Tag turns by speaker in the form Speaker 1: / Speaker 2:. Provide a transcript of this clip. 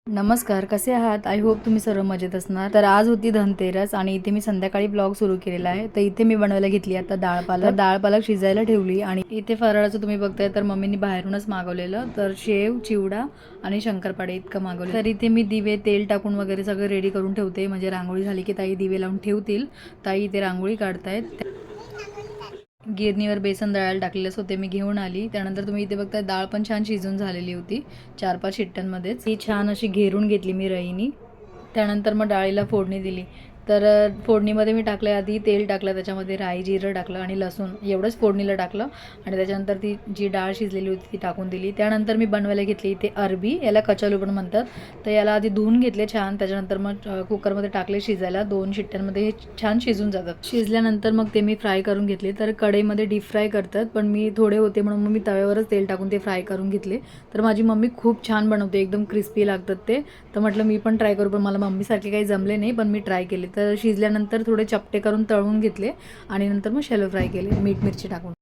Speaker 1: नमस्कार, कसे आहात? आय होप तुम्ही सर्व मजेत असणार. तर आज होती धनतेरस आणि इथे मी संध्याकाळी ब्लॉग सुरू केलेला आहे. तर इथे मी बनवायला घेतली आता डाळ पालक शिजायला ठेवली आणि इथे फराळाचं तुम्ही बघताय तर मम्मीनी बाहेरूनच मागवलेलं. तर शेव, चिवडा आणि शंकरपाळे इतकं मागवलं. तर इथे मी दिवे, तेल टाकून वगैरे सगळं रेडी करून ठेवते. म्हणजे रांगोळी झाली की ताई दिवे लावून ठेवतील. ताई इथे रांगोळी काढतायत. गिरणीवर बेसन दळायला टाकलेलं होते मी घेऊन आली. त्यानंतर तुम्ही इथे बघताय डाळ पण छान शिजून झालेली होती 4-5 शिट्ट्यांमध्येच. ती छान अशी घेरून घेतली मी रईनी. त्यानंतर मग डाळीला फोडणी दिली. तर फोडणीमध्ये मी टाकलं आधी तेल टाकलं, त्याच्यामध्ये राई जिरं टाकलं आणि लसूण एवढंच फोडणीला टाकलं आणि त्याच्यानंतर ती जी डाळ शिजलेली होती ती टाकून दिली. त्यानंतर मी बनवायला घेतली इथे अरबी, याला कचालू पण म्हणतात. तर याला आधी धुवून घेतले छान. त्याच्यानंतर मग कुकरमध्ये टाकले शिजायला. 2 शिट्ट्यांमध्ये हे छान शिजून जातात. शिजल्यानंतर मग ते मी फ्राय करून घेतले. तर कढईमध्ये डीप फ्राय करतात, पण मी थोडे होते म्हणून मग मी तव्यावरच तेल टाकून ते फ्राय करून घेतले. तर माझी मम्मी खूप छान बनवते, एकदम क्रिस्पी लागतात ते. तर म्हटलं मी पण ट्राय करू, पण मला मम्मीसारखे काही जमले नाही, पण मी ट्राय केले. तर शिजल्यानंतर थोडे चपटे करून तळून घेतले आणि नंतर मग शॅलो फ्राय केले मीठ मिरची टाकून.